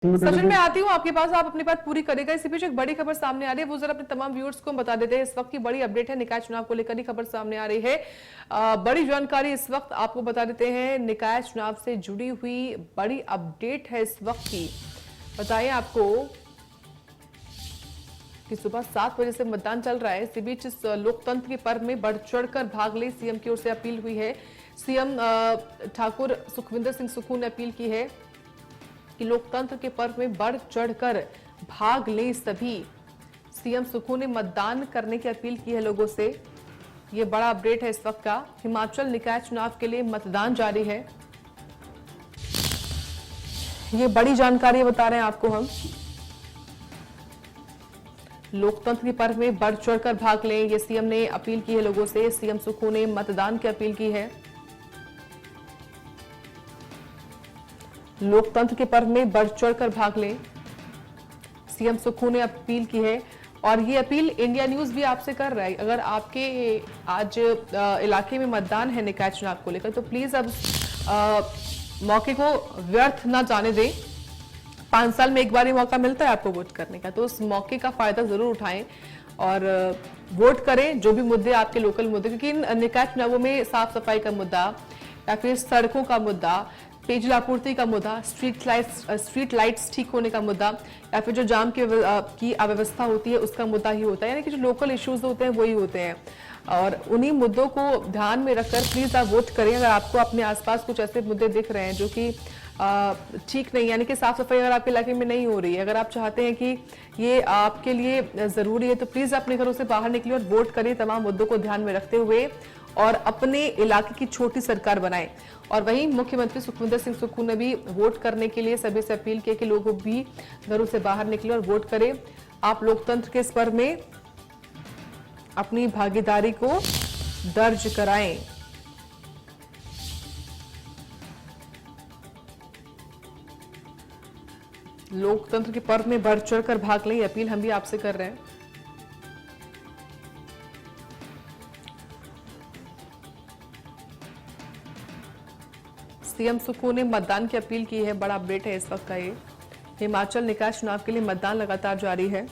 सचिन, मैं आती हूँ आपके पास, आप अपनी बात पूरी करेगा। इसी बीच एक बड़ी खबर सामने आ रही है, वो जरा अपने तमाम व्यूअर्स को बता देते हैं। इस वक्त की बड़ी अपडेट है, निकाय चुनाव को लेकर ही खबर सामने आ रही है। बड़ी जानकारी इस वक्त आपको बता देते हैं, निकाय चुनाव से जुड़ी हुई बड़ी अपडेट है इस वक्त की। बताइए आपको कि सुबह 7 बजे से मतदान चल रहा है। इसी बीच इस लोकतंत्र के पर्व में बढ़ चढ़कर भाग ले, सीएम की ओर से अपील हुई है। सीएम ठाकुर सुखविंदर सिंह सुक्खू ने अपील की है कि लोकतंत्र के पर्व में बढ़ चढ़कर भाग ले सभी। सीएम सुक्खू ने मतदान करने की अपील की है लोगों से। यह बड़ा अपडेट है इस वक्त का। हिमाचल निकाय चुनाव के लिए मतदान जारी है, ये बड़ी जानकारी बता रहे हैं आपको हम। लोकतंत्र के पर्व में बढ़ चढ़कर भाग लें, ये सीएम ने अपील की है लोगों से। सीएम सुक्खू ने मतदान की अपील की है। लोकतंत्र के पर्व में बढ़ चढ़कर भाग लें, सीएम सुक्खू ने अपील की है। और ये अपील इंडिया न्यूज भी आपसे कर रहा है। अगर आपके आज इलाके में मतदान है निकाय चुनाव को लेकर, तो प्लीज अब मौके को व्यर्थ ना जाने दें। 5 साल में एक बार ही मौका मिलता है आपको वोट करने का, तो उस मौके का फायदा जरूर उठाएं और वोट करें। जो भी मुद्दे आपके लोकल मुद्दे, क्योंकि इन निकाय चुनावों में साफ सफाई का मुद्दा या फिर सड़कों का मुद्दा, पेयजल आपूर्ति का मुद्दा, स्ट्रीट लाइट्स ठीक होने का मुद्दा, या फिर जो जाम की अव्यवस्था होती है उसका मुद्दा ही होता है। यानी कि जो लोकल इश्यूज होते हैं वही होते हैं, और उन्हीं मुद्दों को ध्यान में रखकर प्लीज आप वोट करें। अगर आपको अपने आसपास कुछ ऐसे मुद्दे दिख रहे हैं जो कि ठीक नहीं, यानी कि साफ सफाई अगर आपके इलाके में नहीं हो रही है, अगर आप चाहते हैं कि ये आपके लिए जरूरी है, तो प्लीज अपने घरों से बाहर निकलिए और वोट करें तमाम मुद्दों को ध्यान में रखते हुए, और अपने इलाके की छोटी सरकार बनाएं। और वहीं मुख्यमंत्री सुखविंदर सिंह सुक्खू ने भी वोट करने के लिए सभी से अपील की कि लोग भी घरों से बाहर निकले और वोट करें। आप लोकतंत्र के इस पर्व में अपनी भागीदारी को दर्ज कराएं। लोकतंत्र के पर्व में बढ़ चढ़कर भाग लें, अपील हम भी आपसे कर रहे हैं। सीएम सुक्खू ने मतदान की अपील की है, बड़ा अपडेट है इस वक्त का ये। हिमाचल निकाय चुनाव के लिए मतदान लगातार जारी है।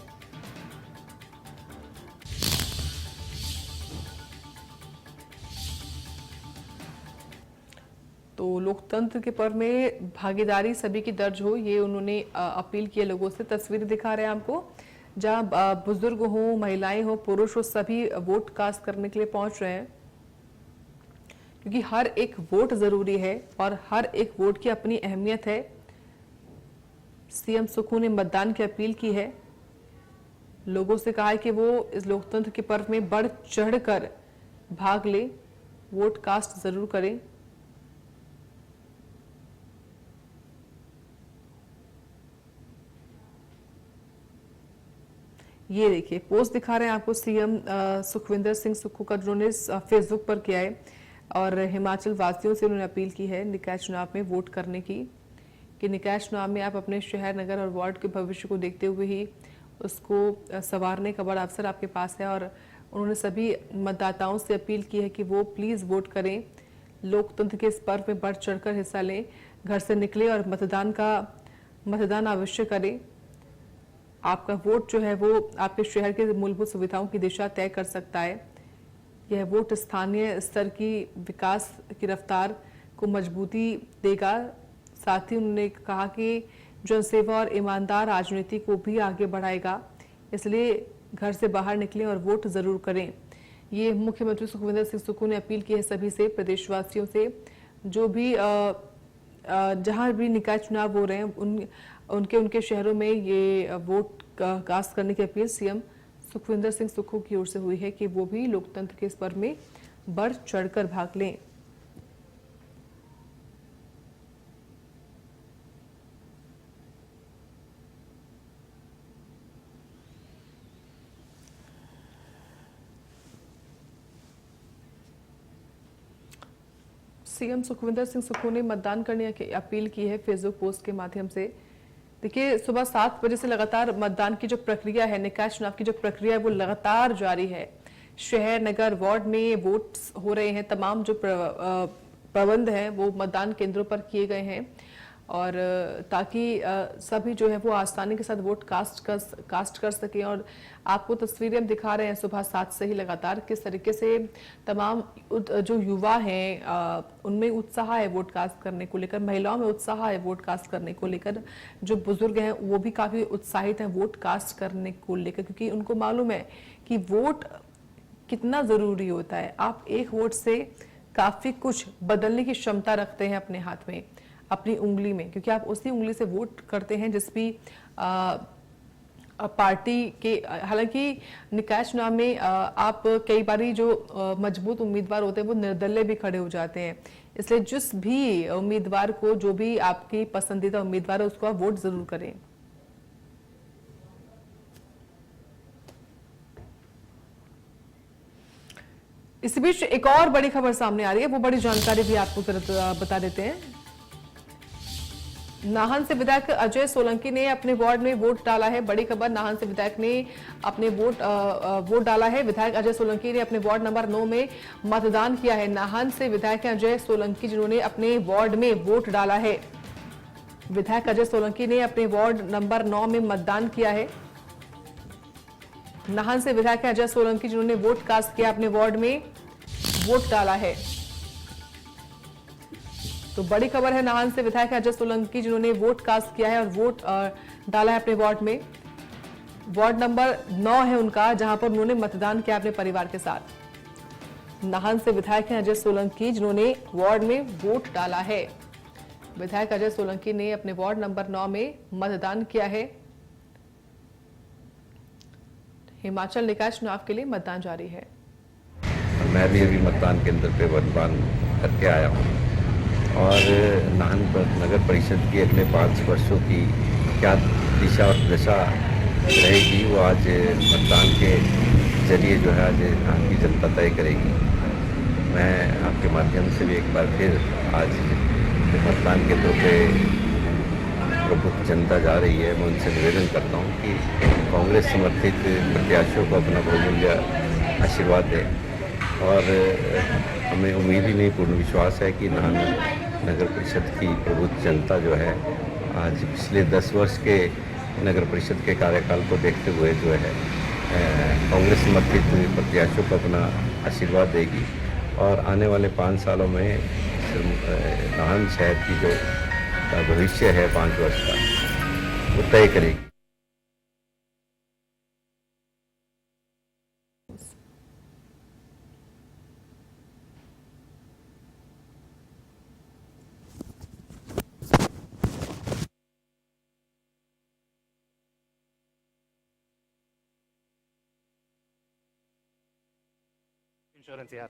तो लोकतंत्र के पर्व में भागीदारी सभी की दर्ज हो, ये उन्होंने अपील की है लोगों से। तस्वीरें दिखा रहे हैं आपको, जहां बुजुर्ग हो, महिलाएं हो, पुरुष हो, सभी वोट कास्ट करने के लिए पहुंच रहे हैं, क्योंकि हर एक वोट जरूरी है और हर एक वोट की अपनी अहमियत है। सीएम सुक्खू ने मतदान की अपील की है, लोगों से कहा है कि वो इस लोकतंत्र के पर्व में बढ़ चढ़कर भाग ले, वोट कास्ट जरूर करें। ये देखिए पोस्ट दिखा रहे हैं आपको, सीएम सुखविंदर सिंह सुक्खू का, जिन्होंने फेसबुक पर किया है, और हिमाचल वासियों से उन्होंने अपील की है निकाय चुनाव में वोट करने की, कि निकाय चुनाव में आप अपने शहर, नगर और वार्ड के भविष्य को देखते हुए ही उसको संवारने का बड़ा अवसर आपके पास है। और उन्होंने सभी मतदाताओं से अपील की है कि वो प्लीज़ वोट करें, लोकतंत्र के इस पर्व में बढ़ चढ़कर हिस्सा लें, घर से निकले और मतदान अवश्य करें। आपका वोट जो है वो आपके शहर के मूलभूत सुविधाओं की दिशा तय कर सकता है। यह वोट स्थानीय स्तर की विकास की रफ्तार को मजबूती देगा। साथ ही उन्होंने कहा कि जनसेवा और ईमानदार राजनीति को भी आगे बढ़ाएगा, इसलिए घर से बाहर निकलें और वोट जरूर करें। ये मुख्यमंत्री सुखविंदर सिंह सुक्खू ने अपील की है सभी से, प्रदेशवासियों से, जो भी जहां भी निकाय चुनाव हो रहे हैं उनके शहरों में ये वोट कास्ट करने की अपील सीएम सुखविंदर सिंह सुक्खू की ओर से हुई है कि वो भी लोकतंत्र के इस पर्व में बढ़ चढ़कर भाग लें। सीएम सुखविंदर सिंह सुक्खू ने मतदान करने की अपील की है फेसबुक पोस्ट के माध्यम से। देखिए सुबह 7 बजे से लगातार मतदान की जो प्रक्रिया है, निकाय चुनाव की जो प्रक्रिया है वो लगातार जारी है। शहर, नगर, वार्ड में वोट्स हो रहे हैं, तमाम जो प्रबंध हैं वो मतदान केंद्रों पर किए गए हैं। और ताकि सभी जो है वो आसानी के साथ वोट कास्ट कर सकें। और आपको तस्वीरें हम दिखा रहे हैं सुबह 7 से ही लगातार किस तरीके से तमाम जो युवा हैं उनमें उत्साह है वोट कास्ट करने को लेकर, महिलाओं में उत्साह है वोट कास्ट करने को लेकर, जो बुजुर्ग हैं वो भी काफी उत्साहित हैं वोट कास्ट करने को लेकर, क्योंकि उनको मालूम है कि वोट कितना जरूरी होता है। आप एक वोट से काफी कुछ बदलने की क्षमता रखते हैं अपने हाथ में, अपनी उंगली में, क्योंकि आप उसी उंगली से वोट करते हैं जिस भी पार्टी के। हालांकि निकाय चुनाव में आप कई बारी जो मजबूत उम्मीदवार होते हैं वो निर्दलीय भी खड़े हो जाते हैं, इसलिए जिस भी उम्मीदवार को, जो भी आपकी पसंदीदा उम्मीदवार है उसको आप वोट जरूर करें। इसी बीच एक और बड़ी खबर सामने आ रही है, वो बड़ी जानकारी भी आपको बता देते हैं। नाहन से विधायक अजय सोलंकी ने अपने वार्ड में वोट डाला है। बड़ी खबर, नाहन से विधायक ने अपने वोट डाला है। विधायक अजय सोलंकी ने अपने वार्ड नंबर 9 में मतदान किया है। नाहन से विधायक अजय सोलंकी जिन्होंने अपने वार्ड में वोट डाला है। विधायक अजय सोलंकी ने अपने वार्ड नंबर 9 में मतदान किया है। नाहन से विधायक अजय सोलंकी जिन्होंने वोट कास्ट किया, अपने वार्ड में वोट डाला है। तो बड़ी खबर है, नाहन से विधायक अजय सोलंकी जिन्होंने वोट कास्ट किया है और वोट डाला है अपने वार्ड में। वार्ड नंबर 9 है उनका, जहां पर उन्होंने मतदान किया अपने परिवार के साथ। नाहन से विधायक हैं अजय सोलंकी जिन्होंने वार्ड में वोट डाला है। विधायक अजय सोलंकी ने अपने वार्ड नंबर 9 में मतदान किया है। हिमाचल निकाय चुनाव के लिए मतदान जारी है। मैं भी अभी मतदान केंद्र पे मतदान करके आया हूँ और नाहन नगर परिषद की अगले 5 वर्षों की क्या दिशा और दशा रहेगी वो आज मतदान के जरिए जो है आज नाहन की जनता तय करेगी। मैं आपके माध्यम से भी एक बार फिर आज मतदान केंद्रों पे प्रबुद्ध जनता जा रही है, मैं उनसे निवेदन करता हूँ कि कांग्रेस समर्थित प्रत्याशियों को अपना बहुमूल्य आशीर्वाद दें। और हमें उम्मीद ही नहीं, पूर्ण विश्वास है कि नाहन नगर परिषद की प्रबुद्ध जनता जो है आज पिछले 10 वर्ष के नगर परिषद के कार्यकाल को देखते हुए जो है कांग्रेस समर्थित प्रत्याशियों को अपना आशीर्वाद देगी और आने वाले 5 सालों में नाहन शहर की जो भविष्य है 5 वर्ष का, वो तय करेगी। इंश्योरेंस यार